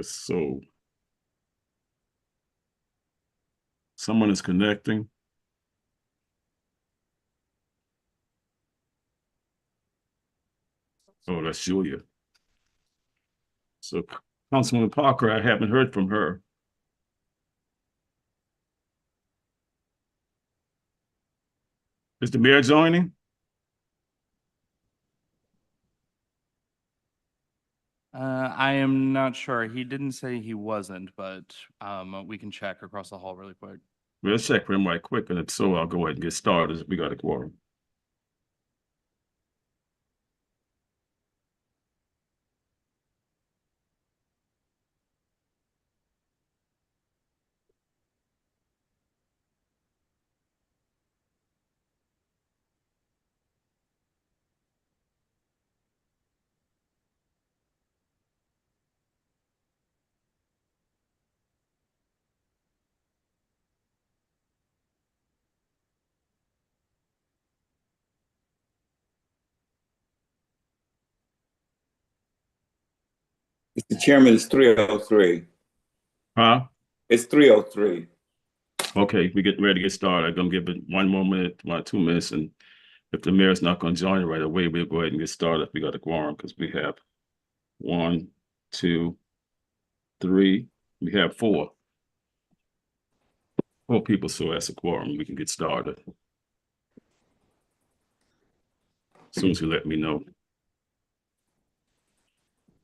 So someone is connecting. Oh, that's Julia. So Councilwoman Parker, I haven't heard from her. Is the mayor joining? I am not sure. He didn't say he wasn't, but we can check across the hall really quick. We'll check for him right quick, and if so, I'll go ahead and get started. We got a quorum. Mr. Chairman, it's 3:03. Huh? It's 3:03. Okay, we get ready to get started. I'm gonna give it 1 more minute, 2 minutes, and if the mayor's not gonna join right away, we'll go ahead and get started. We got a quorum because we have 1, 2, 3. We have 4. 4 people, so that's a quorum. We can get started. As soon as you let me know.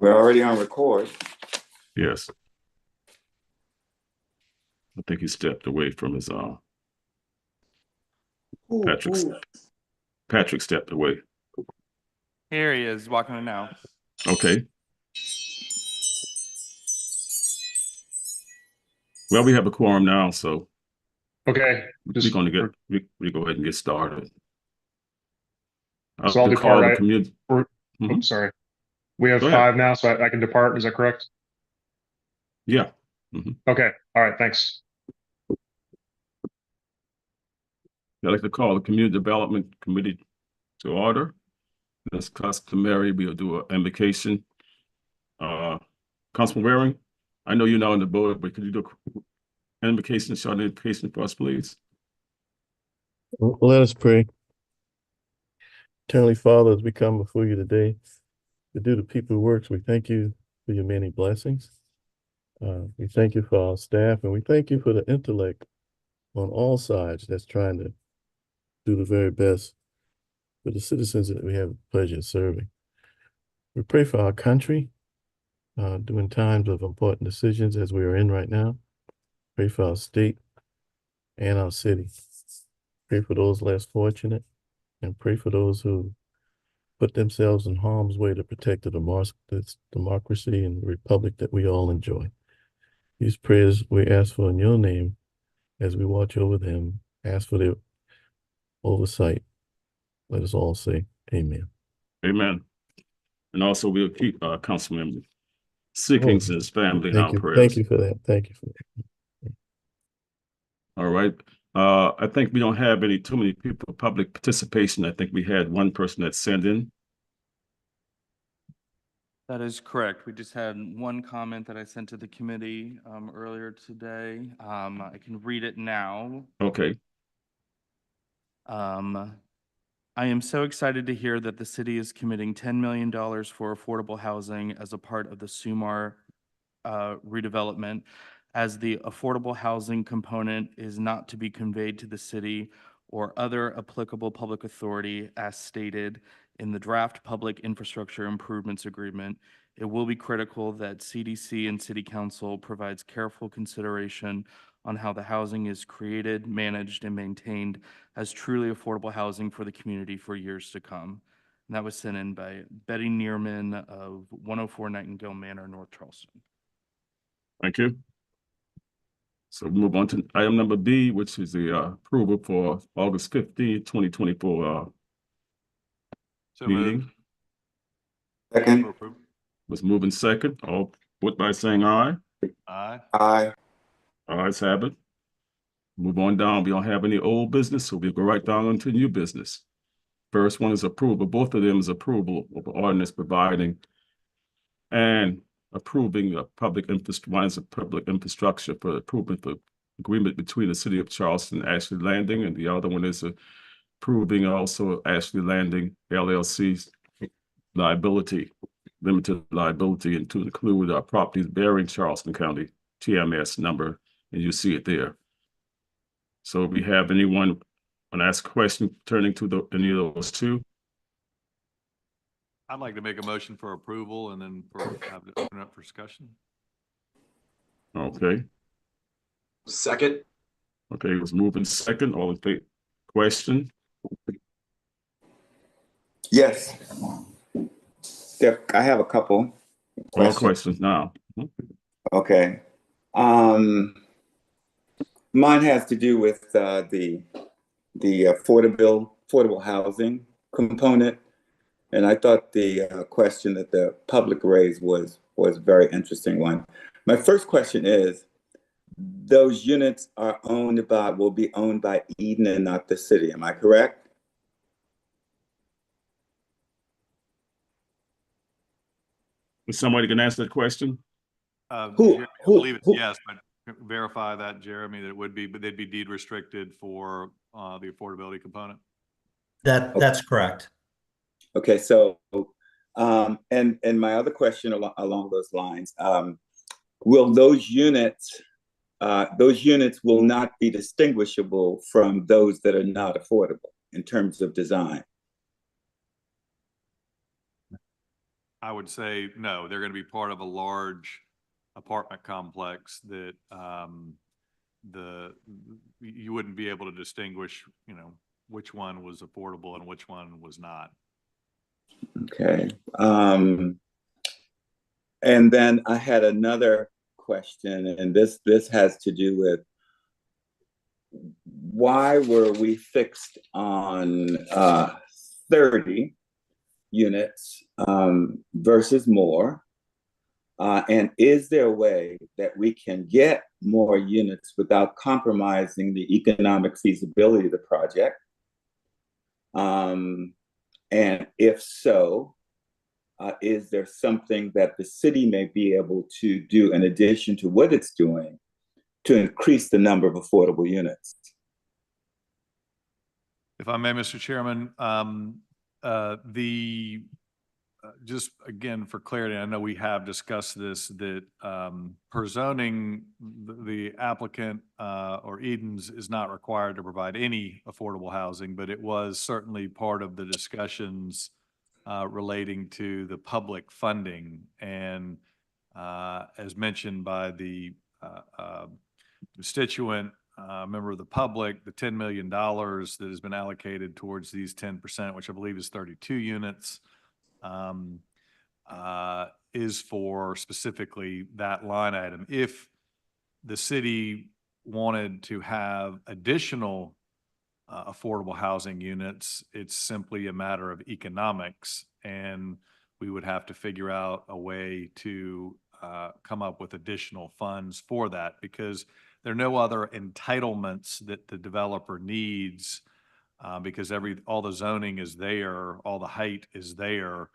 We're already on record. Yes. I think he stepped away from his Patrick stepped away. Here he is, walking in now. Okay. Well, we have a quorum now, so okay. we're going to get we go ahead and get started. So I'll depart. Mm-hmm. Sorry. We have 5 now, so I can depart. Is that correct? Yeah. Mm-hmm. Okay. All right. Thanks. I'd like to call the Community Development Committee to order. As customary, we'll do an invocation. Councilman Waring, I know you're not on the board, but could you do an invocation, short invocation for us, please? Let us pray. Eternally Father, as we come before you today to do the people works, we thank you for your many blessings. We thank you for our staff, and we thank you for the intellect on all sides that's trying to do the very best for the citizens that we have the pleasure of serving. We pray for our country during times of important decisions as we are in right now. Pray for our state and our city. Pray for those less fortunate, and pray for those who put themselves in harm's way to protect the democracy and the republic that we all enjoy. These prayers we ask for in your name as we watch over them, ask for their oversight. Let us all say amen. Amen. And also we'll keep Councilmember Sickings and his family in our prayers. Thank you for that. Thank you for that. All right. I think we don't have too many people, public participation. I think we had one person that sent in. That is correct. We just had one comment that I sent to the committee earlier today. I can read it now. Okay. I am so excited to hear that the city is committing $10 million for affordable housing as a part of the Sumar redevelopment, as the affordable housing component is not to be conveyed to the city or other applicable public authority as stated in the draft Public Infrastructure Improvements Agreement. It will be critical that CDC and City Council provides careful consideration on how the housing is created, managed, and maintained as truly affordable housing for the community for years to come. And that was sent in by Betty Neerman of 104 Nightingale Manor, North Charleston. Thank you. So we move on to item number B, which is the approval for August 15, 2024 meeting. Second. Was moving second. All vote by saying aye. Aye. Aye. Ayes have it. Move on down. We don't have any old business, so we'll go right down into new business. First one is approval. Both of them is approval of the ordinance providing and approving a public infrastructure for improvement for agreement between the city of Charleston and Ashley Landing, and the other one is approving also Ashley Landing LLC's liability, limited liability, and to include properties bearing Charleston County TMS number, and you see it there. So if we have anyone want to ask a question turning to any of those two? I'd like to make a motion for approval and then have it open up for discussion. Okay. Second. Okay, it was moving second. All in favor? Question? Yes. I have a couple All questions now. Okay. Mine has to do with the affordable housing component. And I thought the question that the public raised was a very interesting one. My first question is, those units will be owned by Eden and not the city. Am I correct? Is somebody can answer that question? Jeremy, I believe it's yes, but verify that, Jeremy, that it would be, but they'd be deed restricted for the affordability component. That's correct. Okay, so and my other question along those lines, will those units will not be distinguishable from those that are not affordable in terms of design? I would say no, they're going to be part of a large apartment complex that you wouldn't be able to distinguish, which one was affordable and which one was not. Okay. And then I had another question, and this has to do with why were we fixed on 30 units versus more? And is there a way that we can get more units without compromising the economic feasibility of the project? And if so, is there something that the city may be able to do in addition to what it's doing to increase the number of affordable units? If I may, Mr. Chairman, just again, for clarity, I know we have discussed this, that per zoning, the applicant or Eden's is not required to provide any affordable housing, but it was certainly part of the discussions relating to the public funding. And as mentioned by the constituent member of the public, the $10 million that has been allocated towards these 10%, which I believe is 32 units, is for specifically that line item. If the city wanted to have additional affordable housing units, it's simply a matter of economics, and we would have to figure out a way to come up with additional funds for that, because there are no other entitlements that the developer needs, because all the zoning is there, all the height is there.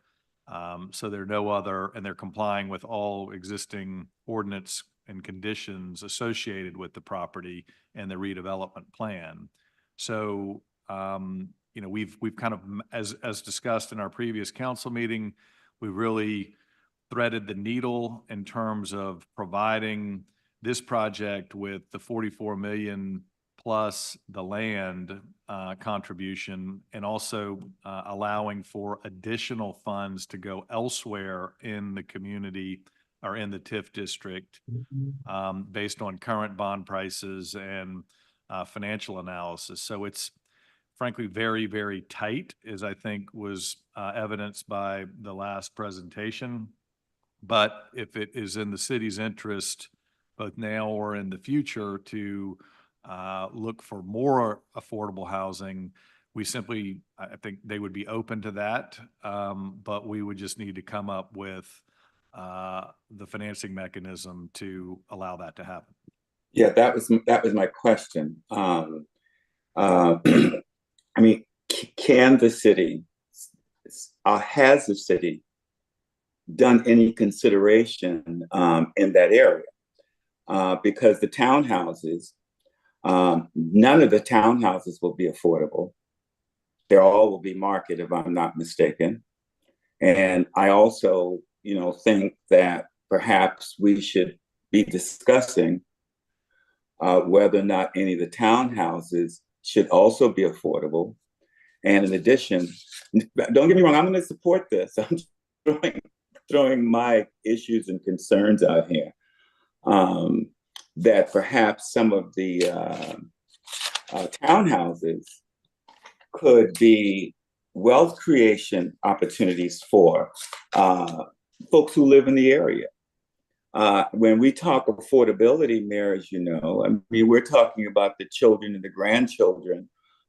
So there are no other, and they're complying with all existing ordinance and conditions associated with the property and the redevelopment plan. So, we've kind of, as discussed in our previous council meeting, we really threaded the needle in terms of providing this project with the 44 million plus the land contribution, and also allowing for additional funds to go elsewhere in the community or in the TIF district based on current bond prices and financial analysis. So it's frankly very, very tight, as I think was evidenced by the last presentation. But if it is in the city's interest, both now or in the future, to look for more affordable housing, I think they would be open to that, but we would just need to come up with the financing mechanism to allow that to happen. Yeah, that was my question. I mean, can the city, has the city done any consideration in that area because the townhouses, none of the townhouses will be affordable. They all will be market, if I'm not mistaken. And I also, think that perhaps we should be discussing whether or not any of the townhouses should also be affordable. And in addition, don't get me wrong, I'm going to support this. I'm throwing my issues and concerns out here. That perhaps some of the townhouses could be wealth creation opportunities for folks who live in the area. When we talk affordability, Mayor, as you know, I mean, we're talking about the children and the grandchildren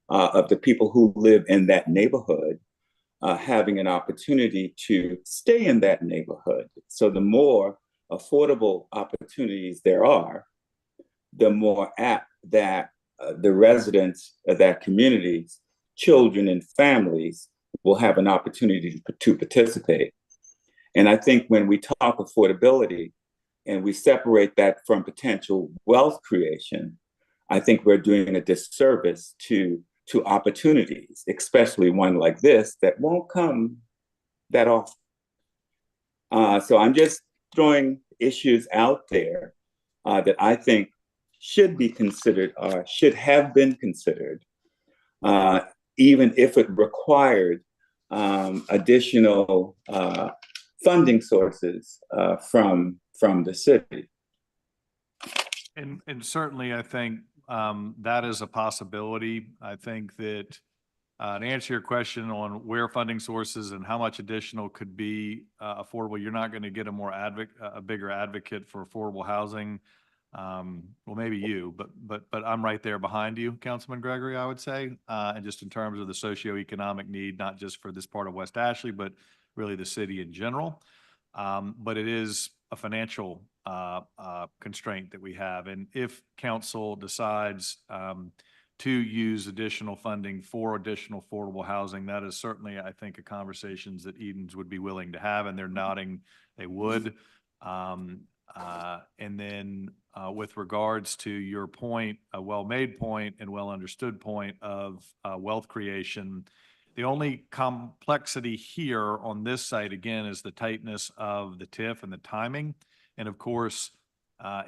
of the people who live in that neighborhood having an opportunity to stay in that neighborhood. So the more affordable opportunities there are, the more apt that the residents of that community's children and families will have an opportunity to participate. And I think when we talk affordability and we separate that from potential wealth creation, I think we're doing a disservice to opportunities, especially one like this that won't come that often. So I'm just throwing issues out there that I think should be considered or should have been considered, even if it required additional funding sources from the city. And certainly, I think that is a possibility. I think that to answer your question on where funding sources and how much additional could be affordable, you're not going to get a bigger advocate for affordable housing. Well, maybe you, but I'm right there behind you, Councilman Gregory, I would say, and just in terms of the socioeconomic need, not just for this part of West Ashley, but really the city in general. But it is a financial constraint that we have. And if council decides to use additional funding for additional affordable housing, that is certainly, I think, a conversations that Edens would be willing to have, and they're nodding they would. And then with regards to your point, a well-made point and well-understood point of wealth creation, the only complexity here on this site, again, is the tightness of the TIF and the timing. And of course,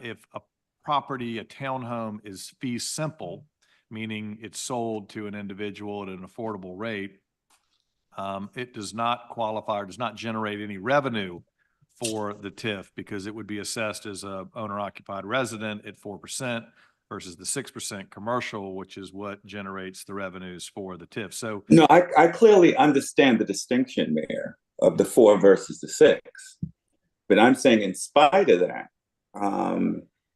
if a property, a townhome, is fee simple, meaning it's sold to an individual at an affordable rate, it does not qualify or does not generate any revenue for the TIF because it would be assessed as a owner-occupied resident at 4% versus the 6% commercial, which is what generates the revenues for the TIF. So no, I clearly understand the distinction, Mayor, of the 4 versus the 6. But I'm saying in spite of that,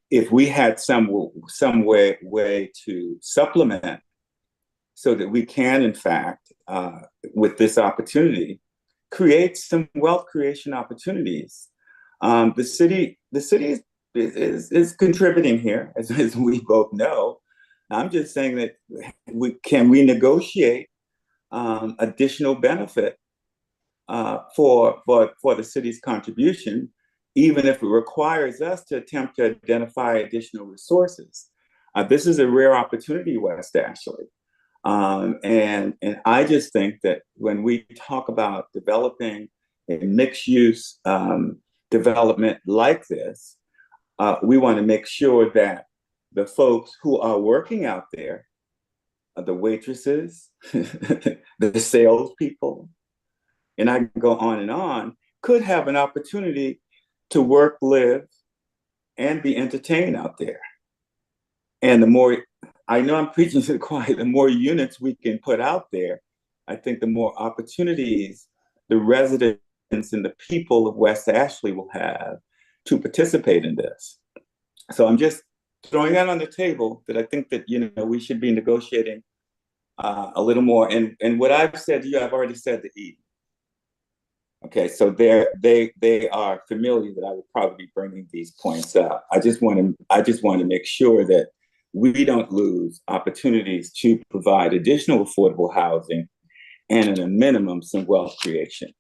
if we had some way to supplement so that we can, in fact, with this opportunity, create some wealth creation opportunities. The city is contributing here, as we both know. I'm just saying that we negotiate additional benefit for the city's contribution, even if it requires us to attempt to identify additional resources. This is a rare opportunity, West Ashley. And I just think that when we talk about developing a mixed-use development like this, we want to make sure that the folks who are working out there, the waitresses, the salespeople, and I can go on, could have an opportunity to work, live, and be entertained out there. And the more, I know I'm preaching to the choir, the more units we can put out there, I think the more opportunities the residents and the people of West Ashley will have to participate in this. So I'm just throwing that on the table that I think that, we should be negotiating a little more. And what I've said to you, I've already said to Eden. Okay, so they are familiar that I would probably be bringing these points up. I just want to make sure that we don't lose opportunities to provide additional affordable housing and at a minimum some wealth creation.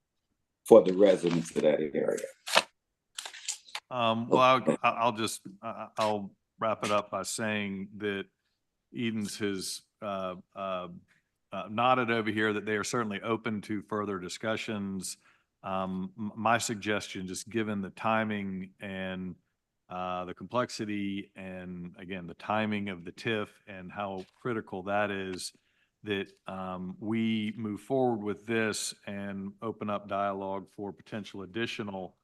for the residents of that area. Well, I'll wrap it up by saying that Eden's has nodded over here that they are certainly open to further discussions. My suggestion, just given the timing and the complexity and again, the timing of the TIF and how critical that is, that we move forward with this and open up dialogue for potential additional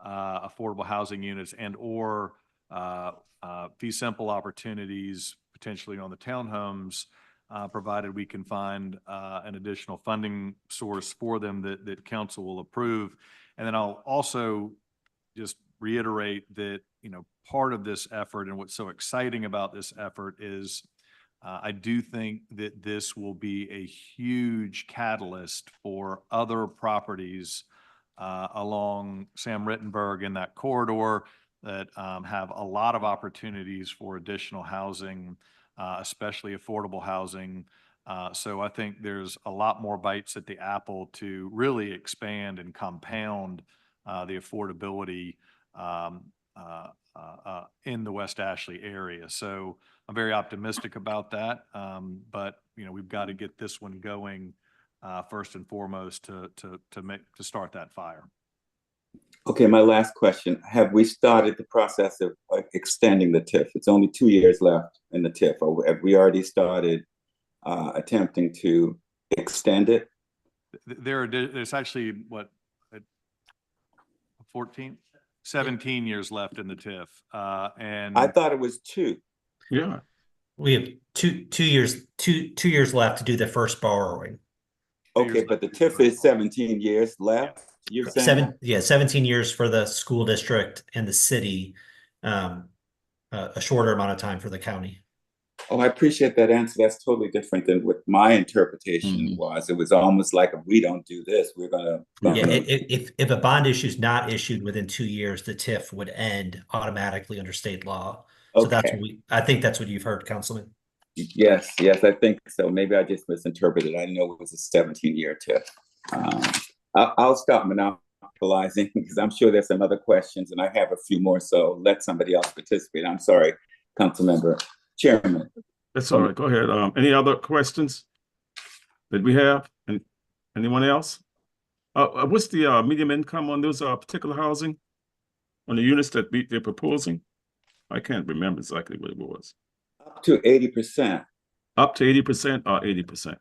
affordable housing units and or fee simple opportunities potentially on the townhomes, provided we can find an additional funding source for them that council will approve. And then I'll also just reiterate that, you know, part of this effort and what's so exciting about this effort is I do think that this will be a huge catalyst for other properties along Sam Rittenberg in that corridor that have a lot of opportunities for additional housing, especially affordable housing. So I think there's a lot more bites at the apple to really expand and compound the affordability in the West Ashley area. So I'm very optimistic about that. But you know, we've got to get this one going first and foremost to start that fire. Okay, my last question. Have we started the process of extending the TIF? It's only 2 years left in the TIF. Have we already started attempting to extend it? There's actually, what, 17 years left in the TIF. And I thought it was 2. Yeah. We have two years left to do the first borrowing. Okay, but the TIF is 17 years left. You're saying 17 years for the school district and the city, a shorter amount of time for the county. Oh, I appreciate that answer. That's totally different than what my interpretation was. It was almost like if we don't do this, we're gonna. Yeah, if a bond issue is not issued within 2 years, the TIF would end automatically under state law. So that's what I think that's what you've heard, Councilman. Yes, I think so. Maybe I just misinterpreted. I know it was a 17-year TIF. I'll stop monopolizing because I'm sure there's some other questions and I have a few more, so let somebody else participate. I'm sorry, Councilmember Chairman. That's all right. Go ahead. Any other questions that we have? And anyone else? What's the medium income on those particular housing? On the units that they're proposing? I can't remember exactly what it was. Up to 80%. Up to 80% or 80%?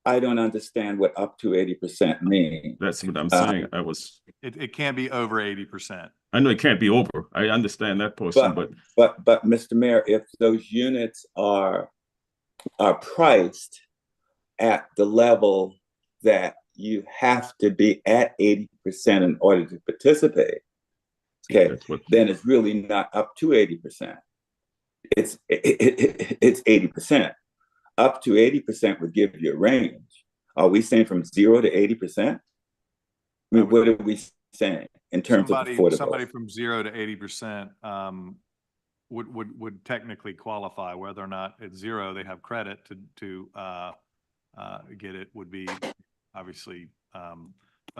I don't understand what up to 80% means. That's what I'm saying. It can't be over 80%. I know it can't be over. I understand that portion, but Mr. Mayor, if those units are priced at the level that you have to be at 80% in order to participate, okay, then it's really not up to 80%. It's 80%. Up to 80% would give you a range. Are we saying from 0 to 80%? I mean, what are we saying in terms of affordability? Somebody from 0 to 80% would technically qualify. Whether or not it's 0, they have credit to get it would be obviously a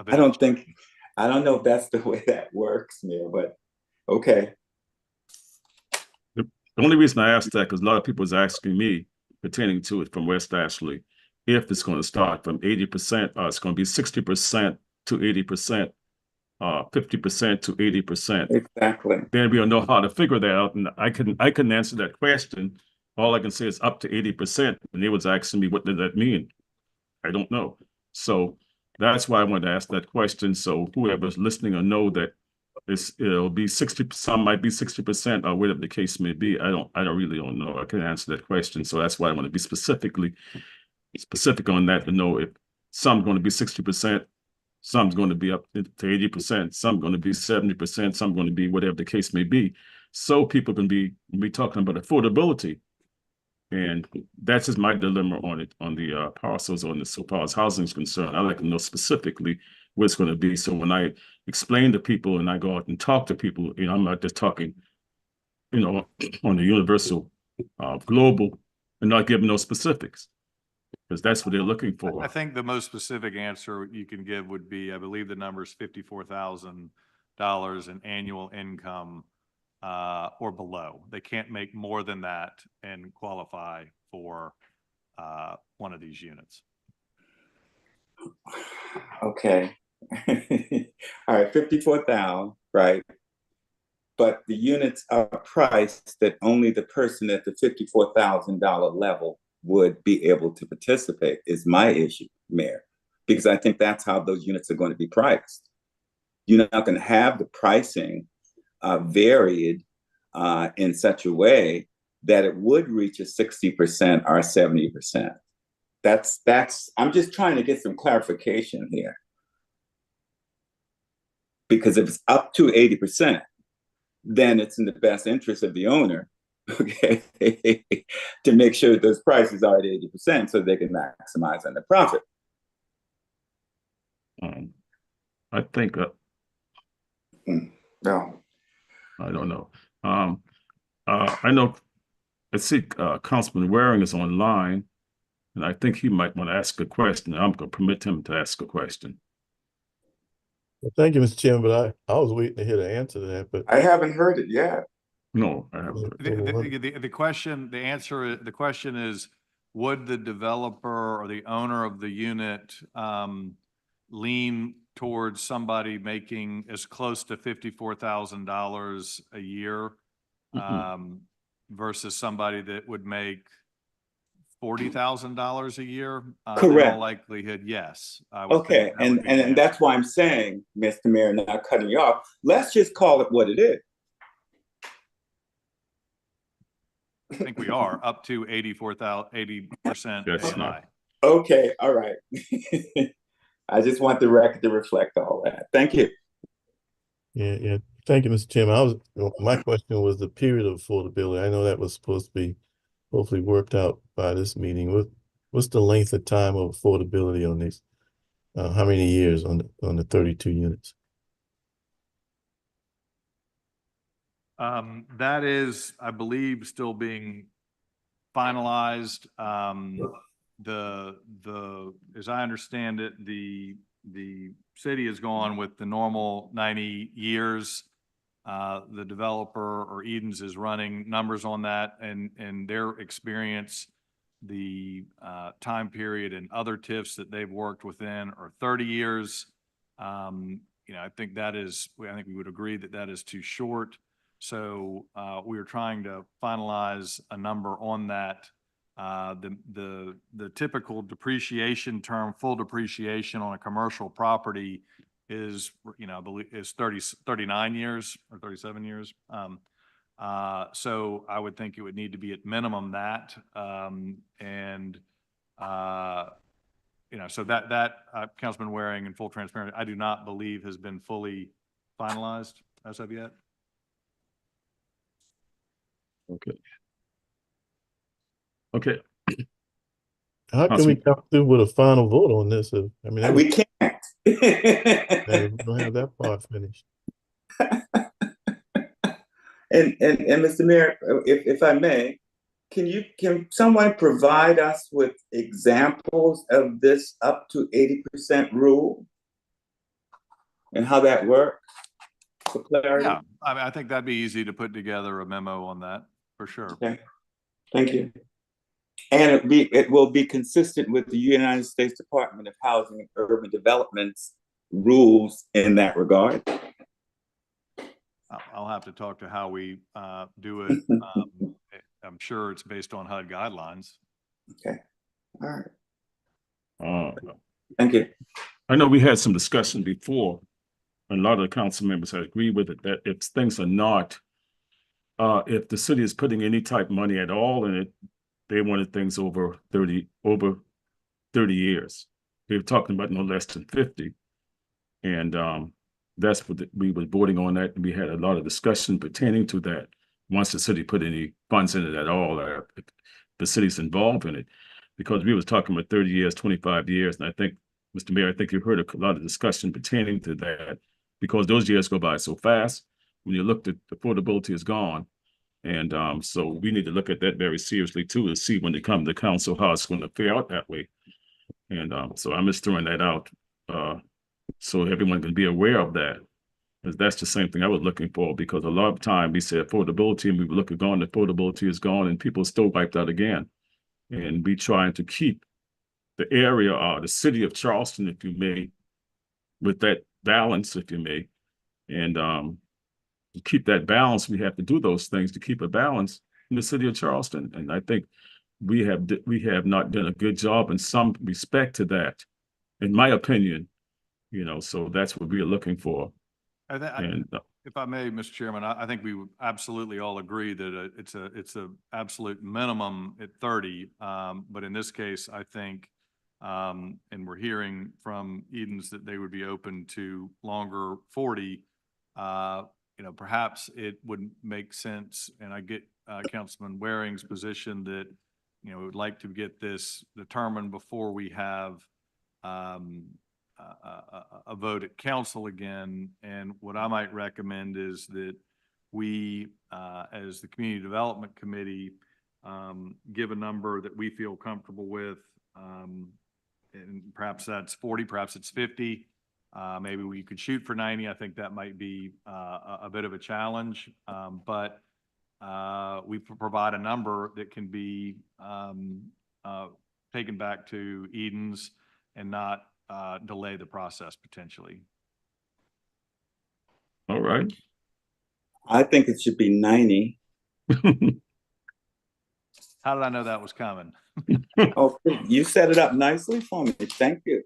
bit. I don't know if that's the way that works, Mayor, but okay. The only reason I asked that because a lot of people was asking me pertaining to it from West Ashley, if it's going to start from 80%, it's going to be 60% to 80%, 50% to 80%. Exactly. Then we'll know how to figure that out. And I couldn't answer that question. All I can say is up to 80%. And they was asking me, what does that mean? I don't know. So that's why I wanted to ask that question. So whoever's listening will know that it'll be 60, some might be 60% or whatever the case may be. I really don't know. I can't answer that question. So that's why I want to be specific on that to know if some's going to be 60%, some's going to be up to 80%, some going to be 70%, some going to be whatever the case may be. So people can be talking about affordability. And that's just my dilemma on it, on the parcels, on the so far as housing is concerned. I like to know specifically what it's going to be. So when I explain to people and I go out and talk to people, you know, I'm not just talking, you know, on the universal global and not giving no specifics. because that's what they're looking I for. think the most specific answer you can give would be, I believe the number is $54,000 in annual income or below. They can't make more than that and qualify for one of these units. Okay. All right, 54,000, right? But the units are priced that only the person at the $54,000 level would be able to participate is my issue, Mayor, because I think that's how those units are going to be priced. You're not going to have the pricing varied in such a way that it would reach a 60% or 70%. I'm just trying to get some clarification here. Because if it's up to 80%, then it's in the best interest of the owner, okay, to make sure those prices are at 80% so they can maximize on the profit. I think, No. I don't know. I know, I see Councilman Waring is online, and I think he might want to ask a question. I'm going to permit him to ask a question. Well, thank you, Mr. Chairman, but I was waiting to hear the answer to that, but I haven't heard it yet. No, I haven't. The question is, would the developer or the owner of the unit lean towards somebody making as close to $54,000 a year versus somebody that would make $40,000 a year? Correct. In all likelihood, yes. I would Okay, think that would be the and that's answer. why I'm saying, Mr. Mayor, not cutting you off, let's just call it what it is. I think we are up to 80% That's AMI. not- Okay, all right. I just want the record to reflect all that. Thank you. yeah. Thank you, Mr. Chairman. My question was the period of affordability. I know that was supposed to be hopefully worked out by this meeting. What's the length of time of affordability on these? How many years on the 32 units? That is, I believe, still being finalized. As I understand it, the city has gone with the normal 90 years. The developer or Edens is running numbers on that, and their experience, the time period and other TIFs that they've worked within are 30 years. I think I think we would agree that that is too short. So we are trying to finalize a number on that. The typical depreciation term, full depreciation on a commercial property is, I believe is 39 years or 37 years. So I would think it would need to be at minimum that. So that Councilman Waring, in full transparency, I do not believe has been fully finalized as of yet. Okay. How can we come through with a final vote on this? We can't. We don't have that part finished. And Mr. Mayor, if I may, can someone provide us with examples of this up to 80% rule and how that works for clarity? Yeah, I think that'd be easy to put together a memo on that for sure. Okay, thank you. And it will be consistent with the United States Department of Housing and Urban Development's rules in that regard. I'll have to talk to how we do it. I'm sure it's based on HUD guidelines. Okay, all right. Uh, Thank you. I know we had some discussion before, and a lot of the council members have agreed with it, that if things are not, if the city is putting any type of money at all in it, they wanted things over 30 years. They were talking about no less than 50. And that's what we were voting on that. And we had a lot of discussion pertaining to that. Once the city put any funds in it at all, or if the city's involved in it, because we was talking about 30 years, 25 years. And I think, Mr. Mayor, I think you've heard a lot of discussion pertaining to that, because those years go by so fast. When you look at affordability is gone. And so we need to look at that very seriously too, to see when they come to council how it's going to fare out that way. And so I'm just throwing that out so everyone can be aware of that. Because that's the same thing I was looking for, because a lot of time we said affordability and we were looking gone, affordability is gone, and people still wiped out again. And we trying to keep the area, the city of Charleston, if you may, with that balance, if you may. And to keep that balance, we have to do those things to keep a balance in the city of Charleston. And I think we have not done a good job in some respect to that, in my opinion. So that's what we are looking for. And if I may, Mr. Chairman, I think we would absolutely all agree that it's a absolute minimum at 30. But in this case, I think, and we're hearing from Edens that they would be open to longer 40. Perhaps it would make sense, and I get Councilman Waring's position that, we'd like to get this determined before we have a vote at council again. And what I might recommend is that we, as the Community Development Committee, give a number that we feel comfortable with. And perhaps that's 40, perhaps it's 50. Maybe we could shoot for 90. I think that might be a bit of a challenge, but we provide a number that can be taken back to Edens and not delay the process potentially. all right. I think it should be 90. How did I know that was coming? Oh, you set it up nicely for me. Thank you.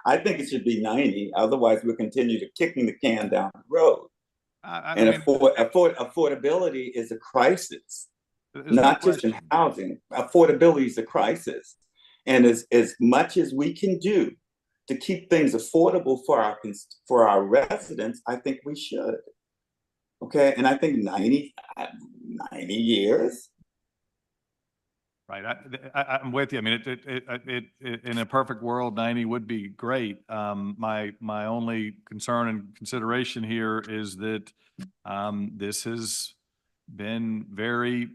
I think it should be 90. Otherwise, we'll continue to kicking the can down the road. Affordability is a crisis, not just in housing. Affordability is a crisis. And as much as we can do to keep things affordable for our residents, I think we should. Okay, and I think 90 years. Right, I'm with you. I mean, it in a perfect world, 90 would be great. My only concern and consideration here is that this has been very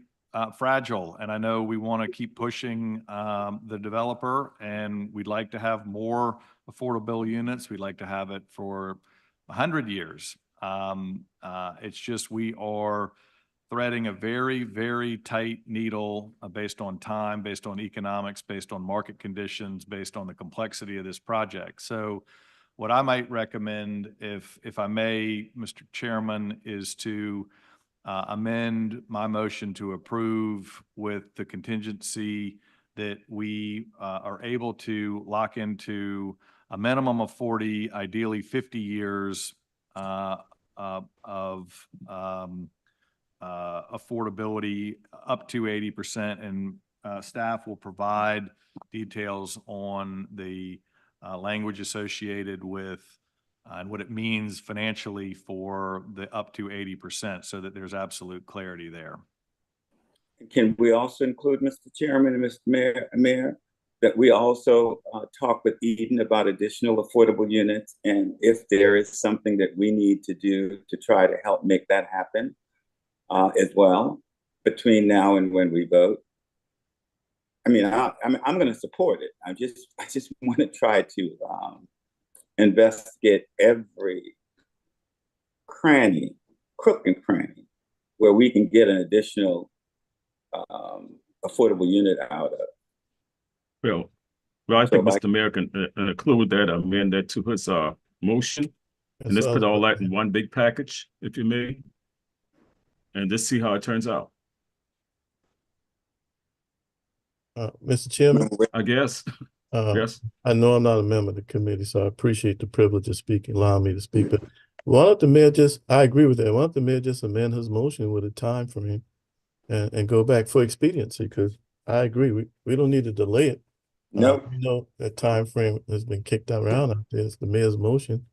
fragile, and I know we want to keep pushing the developer, and we'd like to have more affordable units. We'd like to have it for 100 years. It's just we are threading a very, very tight needle based on time, based on economics, based on market conditions, based on the complexity of this project. So what I might recommend, if I may, Mr. Chairman, is to amend my motion to approve with the contingency that we are able to lock into a minimum of 40, ideally 50 years of affordability up to 80%, and staff will provide details on the language associated with and what it means financially for the up to 80%, so that there's absolute clarity there. Can we also include, Mr. Chairman and Mr. Mayor, that we also talk with Eden about additional affordable units, and if there is something that we need to do to try to help make that happen as well between now and when we vote? I mean, I'm going to support it. I just want to try to investigate every cranny, crook and cranny, where we can get an additional affordable unit out of. Well, I think Mr. Mayor can include that, amend that to his motion, and let's put all that in one big package, if you may, and just see how it turns out. Mr. Chairman, I guess. Yes. I know I'm not a member of the committee, so I appreciate the privilege of speaking, allowing me to speak. But why don't the mayor I agree with that. Why don't the mayor just amend his motion with a time frame and go back for expediency? Because I agree, we don't need to delay it. No, we know that time frame has been kicked around out there. It's the mayor's motion,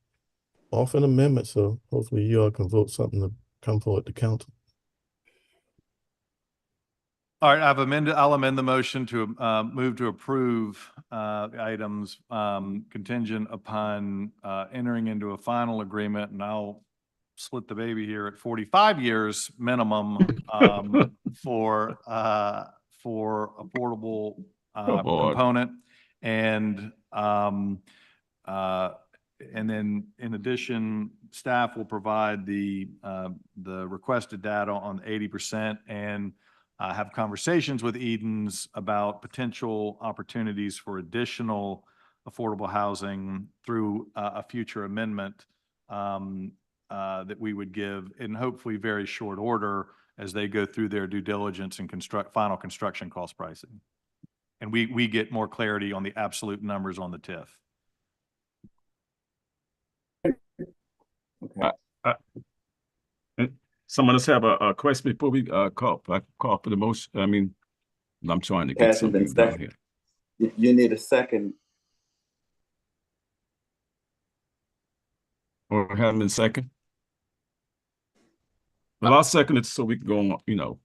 off an amendment. So hopefully you all can vote something to come forward to council. All right, I'll amend the motion to move to approve items contingent upon entering into a final agreement, and I'll split the baby here at 45 years minimum for affordable Oh, boy. component. And then in addition, staff will provide the requested data on 80% and have conversations with Edens about potential opportunities for additional affordable housing through a future amendment that we would give in hopefully very short order as they go through their due diligence and final construction cost pricing. And we get more clarity on the absolute numbers on the TIF. Someone else have a question before we call for the motion? I mean, I'm trying to get Hasn't been something down seconded. here. You need a second. Or haven't been second? Well, I'll second it so we can go on, you know.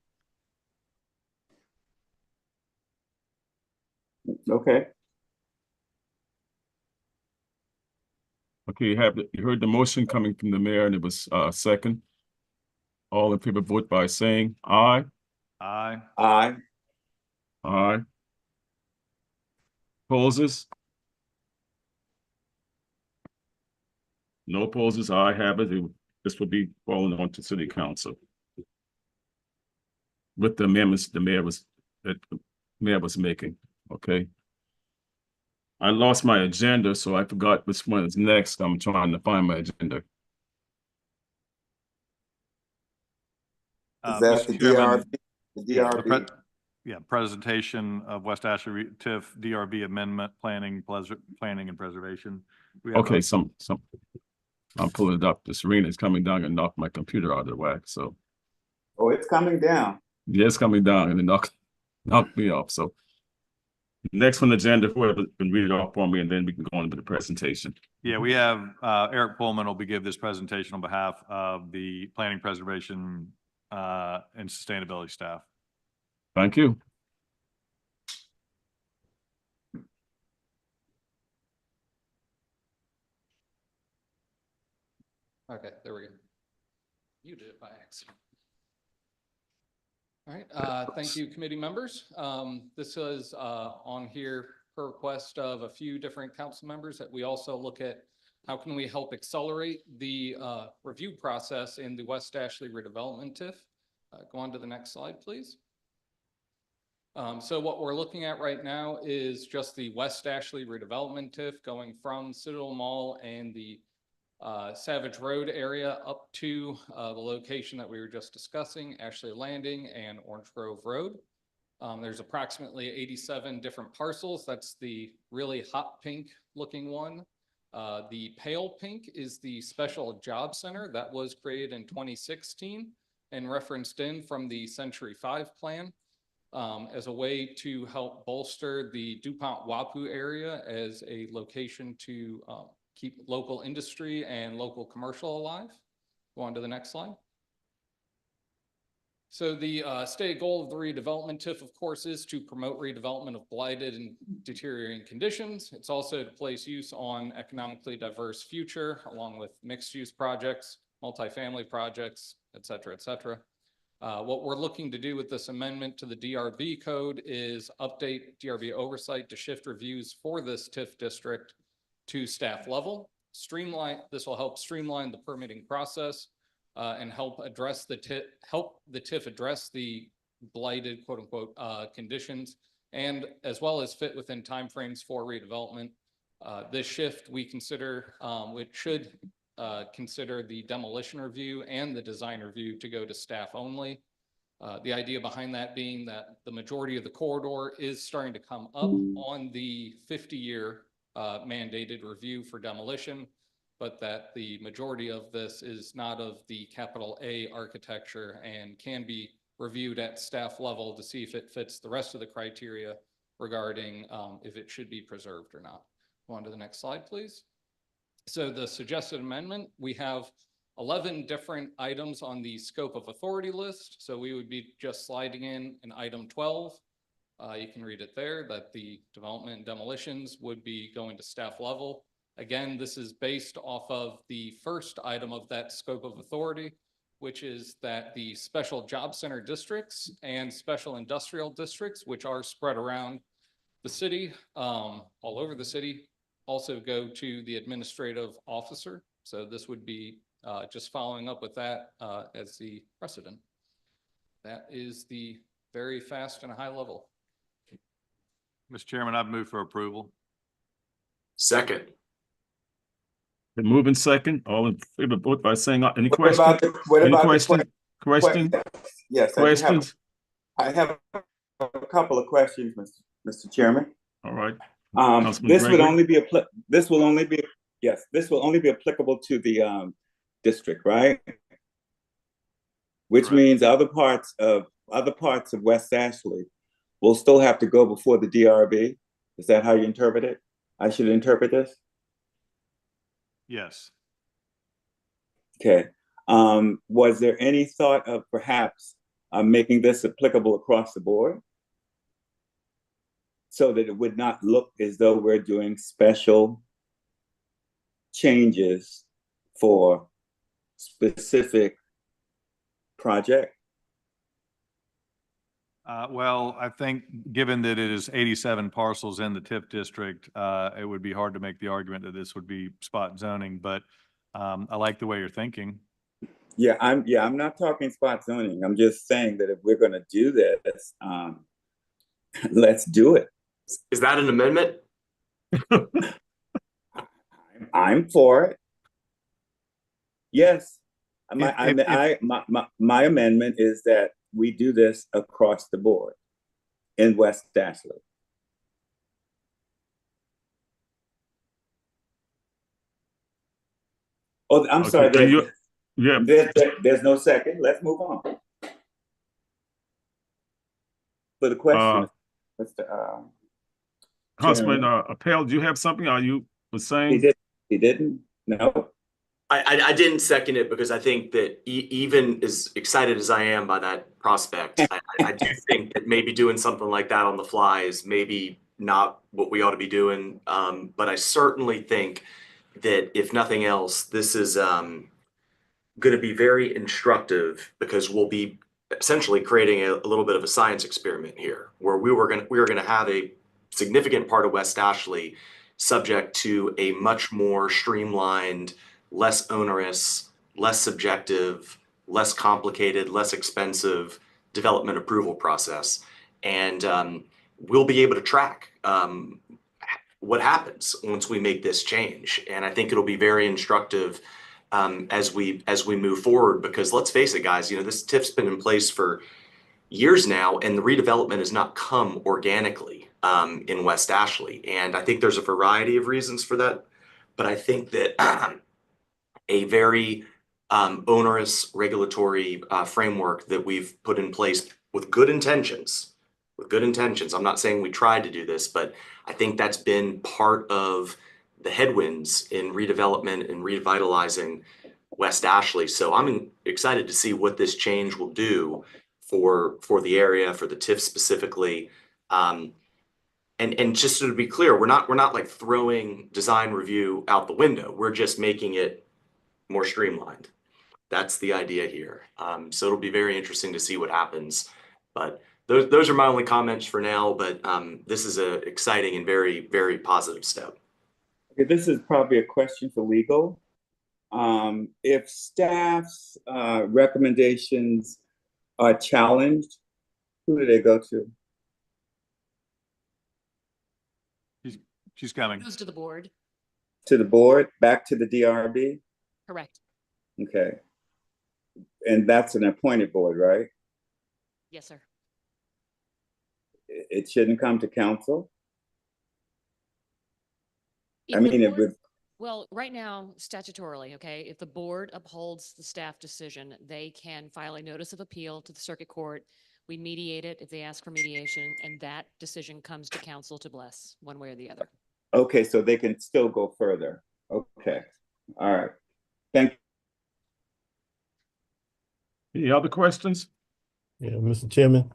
Okay. Okay, you heard the motion coming from the mayor and it was second. All in favor, vote by saying aye. Aye. Aye. Aye. Opposes? No opposes, I have it. This will be falling on to city council. With the amendments the mayor was making, okay? I lost my agenda, so I forgot which one is next. I'm trying to find my agenda. Is that the Mr. Chairman, DRB? The DRB? Presentation of West Ashley TIF DRB amendment, planning and preservation. We have Okay, I'm pulling it up. This arena is coming down and knocked my computer out of the whack. So Oh, it's coming down. yeah, it's coming down and it knocked me off. So next on the agenda, whoever can read it off for me, and then we can go on to the presentation. Yeah, we have Eric Pullman will give this presentation on behalf of the planning, preservation, and sustainability staff. Thank you. Okay, there we go. You did it by accident. All right, thank you, committee members. This is on here per request of a few different council members that we also look at how can we help accelerate the review process in the West Ashley redevelopment TIF. Go on to the next slide, please. So what we're looking at right now is just the West Ashley redevelopment TIF going from Citadel Mall and the Savage Road area up to the location that we were just discussing, Ashley Landing and Orange Grove Road. There's approximately 87 different parcels. That's the really hot pink looking one. The pale pink is the Special Job Center that was created in 2016 and referenced in from the Century 5 plan as a way to help bolster the DuPont Wapu area as a location to keep local industry and local commercial alive. Go on to the next slide. So the stated goal of the redevelopment TIF, of course, is to promote redevelopment of blighted and deteriorating conditions. It's also to place use on economically diverse future, along with mixed use projects, multifamily projects, et cetera, et cetera. What we're looking to do with this amendment to the DRB code is update DRB oversight to shift reviews for this TIF district to staff level. This will help streamline the permitting process and help the TIF address the blighted quote unquote conditions, and as well as fit within timeframes for redevelopment. This shift we consider, which should consider the demolition review and the design review to go to staff only. The idea behind that being that the majority of the corridor is starting to come up on the 50-year mandated review for demolition, but that the majority of this is not of the capital A architecture and can be reviewed at staff level to see if it fits the rest of the criteria regarding if it should be preserved or not. Go on to the next slide, please. So the suggested amendment, we have 11 different items on the scope of authority list. So we would be just sliding in an item 12. You can read it there that the development and demolitions would be going to staff level. Again, this is based off of the first item of that scope of authority, which is that the special job center districts and special industrial districts, which are spread around the city, all over the city, also go to the administrative officer. So this would be just following up with that as the precedent. That is the very fast and high level. Mr. Chairman, I've moved for approval. Second. Been moving second, all in favor, vote by saying, any What questions? about the, what Any about questions? Questions? Yes, Questions? I have a couple of questions, Mr. Chairman. All right. This Gregory? would only be this will only be applicable to the district, right? Which Correct. means other parts of West Ashley will still have to go before the DRB. Is that how you interpret it? I should interpret this? Yes. Okay. Was there any thought of perhaps making this applicable across the board, so that it would not look as though we're doing special changes for specific project? Well, I think given that it is 87 parcels in the TIF district, it would be hard to make the argument that this would be spot zoning, but I like the way you're thinking. Yeah, I'm not talking spot zoning. I'm just saying that if we're going to do this, let's do it. Is that an amendment? I'm for it. Yes. My amendment is that we do this across the board in West Ashley. Oh, I'm Okay, sorry. Yeah, There's no second. Let's move on. For the question, Mr. Councilman Appel, do you have something? Are you was saying? He didn't? No. I didn't second it because I think that even as excited as I am by that prospect, I do think that maybe doing something like that on the fly is maybe not what we ought to be doing. But I certainly think that if nothing else, this is going to be very instructive, because we'll be essentially creating a little bit of a science experiment here, where we were going to have a significant part of West Ashley subject to a much more streamlined, less onerous, less subjective, less complicated, less expensive development approval process. And we'll be able to track what happens once we make this change. And I think it'll be very instructive as we move forward, because let's face it, guys, this TIF's been in place for years now, and the redevelopment has not come organically in West Ashley. And I think there's a variety of reasons for that. But I think that a very onerous regulatory framework that we've put in place with good intentions, I'm not saying we tried to do this, but I think that's been part of the headwinds in redevelopment and revitalizing West Ashley. So I'm excited to see what this change will do for the area, for the TIF specifically. And just to be clear, we're not like throwing design review out the window. We're just making it more streamlined. That's the idea here. So it'll be very interesting to see what happens. But those are my only comments for now. But this is an exciting and very, very positive step. Okay, this is probably a question for legal. If staff's recommendations are challenged, who do they go to? She's coming. It goes to the board. To the board, back to the DRB? Correct. Okay. And that's an appointed board, right? Yes, sir. It shouldn't come to council? If I the mean, board- Well, right now, statutorily, okay, if the board upholds the staff decision, they can file a notice of appeal to the circuit court. We mediate it if they ask for mediation, and that decision comes to council to bless one way or the other. Okay, so they can still go further. Okay. All right. Thank you. Any other questions? Yeah, Mr. Chairman,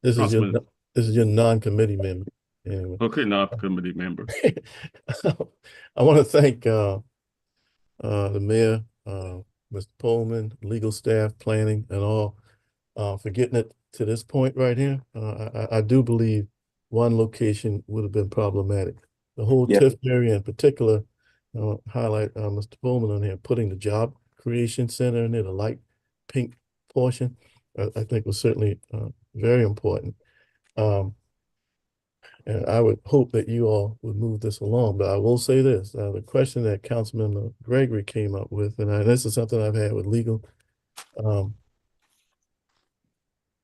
this is your non-committee member. Anyway. Okay, non-committee member. I want to thank the mayor, Mr. Pullman, legal staff, planning, and all for getting it to this point right here. I do believe one location would have been problematic. The whole Yeah. TIF area in particular, I want to highlight Mr. Bowman on here, putting the job creation center in there, the light pink portion, I think was certainly very important. And I would hope that you all would move this along. But I will say this, the question that Councilmember Gregory came up with, and this is something I've had with legal,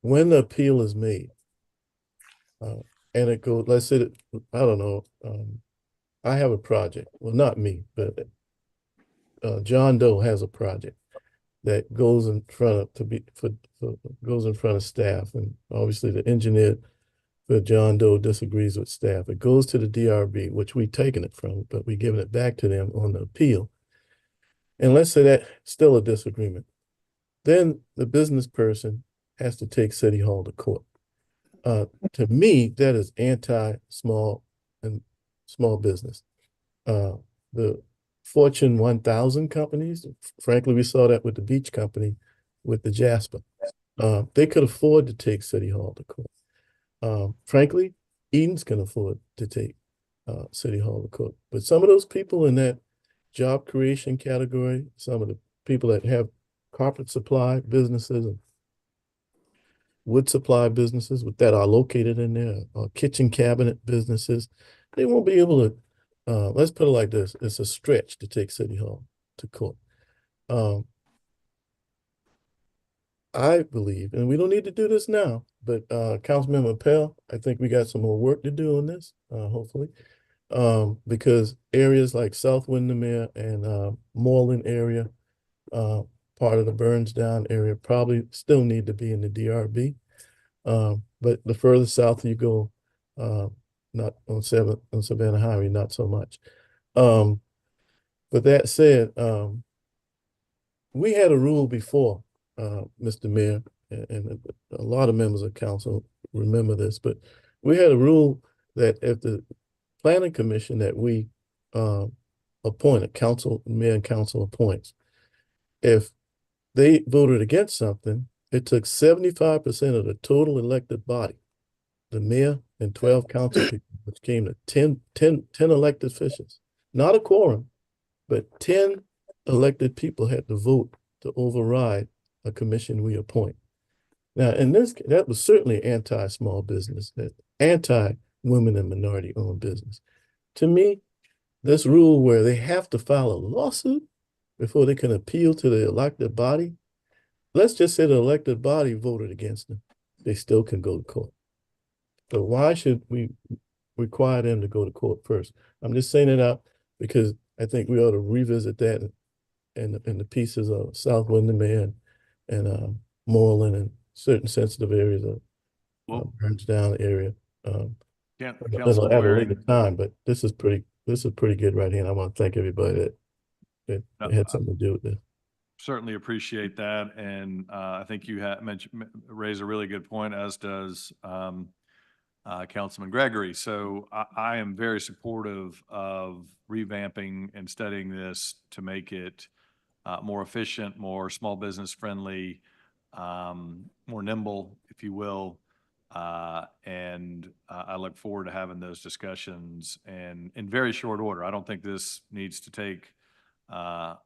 when the appeal is made, and it goes, let's say, that, I don't know, I have a project, well, not me, but John Doe has a project that goes in front of, goes in front of staff, and obviously the engineer for John Doe disagrees with staff. It goes to the DRB, which we've taken it from, but we're giving it back to them on the appeal. And let's say that's still a disagreement. Then the business person has to take City Hall to court. To me, that is anti-small and small business. The Fortune 1000 companies, frankly, we saw that with the beach company, with the Jasper. They could afford to take City Hall to court. Frankly, Eden's can afford to take City Hall to court. But some of those people in that job creation category, some of the people that have carpet supply businesses and wood supply businesses that are located in there, kitchen cabinet businesses, they won't be able to, let's put it like this, it's a stretch to take City Hall to court. I believe, and we don't need to do this now, but Councilmember Pell, I think we got some more work to do on this, hopefully, because areas like South Windermere and Moreland area, part of the Burns Down area, probably still need to be in the DRB. But the further south you go, not on Savannah Highway, not so much. But that said, we had a rule before, Mr. Mayor, and a lot of members of council remember this, but we had a rule that if the planning commission that we appoint, mayor and council appoints, if they voted against something, it took 75% of the total elected body, the mayor and 12 council people, which came to 10 elected officials, not a quorum, but 10 elected people had to vote to override a commission we appoint. Now, in this, that was certainly anti-small business, anti-women and minority-owned business. To me, this rule where they have to file a lawsuit before they can appeal to the elected body, let's just say the elected body voted against them. They still can go to court. But why should we require them to go to court first? I'm just saying it out because I think we ought to revisit that in the pieces of South Windermere and Moreland and certain sensitive areas of Burns Down area. It'll add a later time, but this is pretty good right here. And I want to thank everybody that had something to do with this. Certainly appreciate that. And I think you raised a really good point, as does Councilman Gregory. So I am very supportive of revamping and studying this to make it more efficient, more small business friendly, more nimble, if you will. And I look forward to having those discussions and in very short order. I don't think this needs to take a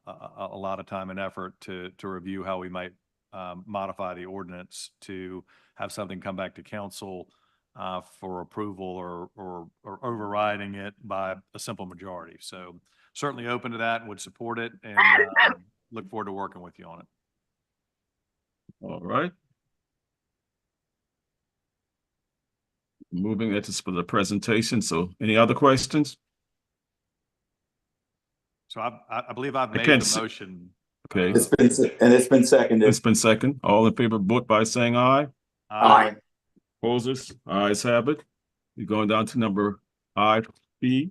lot of time and effort to review how we might modify the ordinance to have something come back to council for approval or overriding it by a simple majority. So certainly open to that and would support it, and look forward to working with you on it. All right. Moving into for the presentation. So any other questions? So I believe I've made the motion. Okay. It's been seconded. It's been second. All in favor, vote by saying aye. Aye. Opposers, ayes have it. You're going down to number IV4.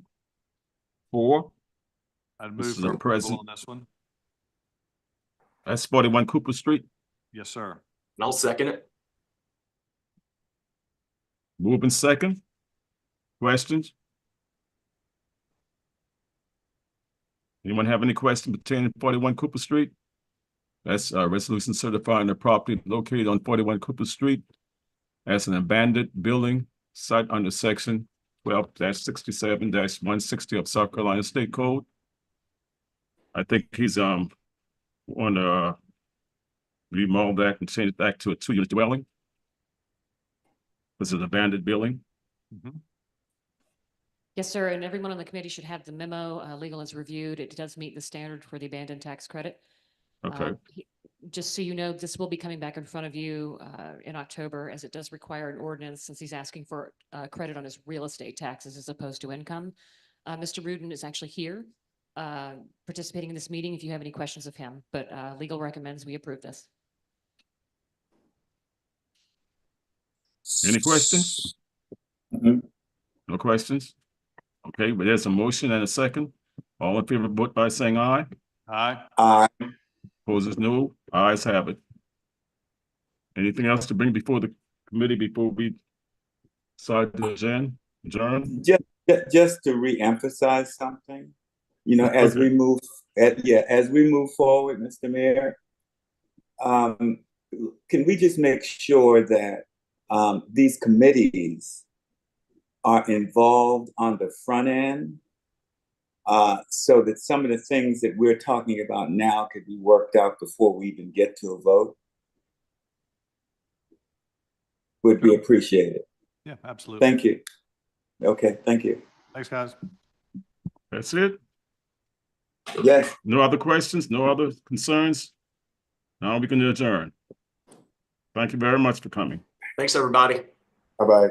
I'd move for approval on this one. That's 41 Cooper Street. Yes, sir. And I'll second it. Moving second. Questions? Anyone have any questions pertaining to 41 Cooper Street? That's a resolution certifying the property located on 41 Cooper Street as an abandoned building site under section 12-67-160 of South Carolina State Code. I think he's want to remodel that and change it back to a 2-unit dwelling. This is an abandoned building. Yes, sir. And everyone on the committee should have the memo. Legal has reviewed. It does meet the standard for the abandoned tax credit. Okay. Just so you know, this will be coming back in front of you in October, as it does require an ordinance, since he's asking for credit on his real estate taxes as opposed to income. Mr. Rudin is actually here participating in this meeting if you have any questions of him, but legal recommends we approve this. Any questions? Mhm. No questions? Okay, but there's a motion and a second. All in favor, vote by saying aye. Aye. Opposes no. Ayes have it. Anything else to bring before the committee before we decide to adjourn? Just to reemphasize something, you know, as we move, as we move forward, Mr. Mayor, can we just make sure that these committees are involved on the front end, so that some of the things that we're talking about now could be worked out before we even get to a vote? Would be appreciated. Yeah, absolutely. Thank you. Okay, thank you. Thanks, guys. That's it? Yes. No other questions? No other concerns? Now we can adjourn. Thank you very much for coming. Thanks, everybody. Bye-bye.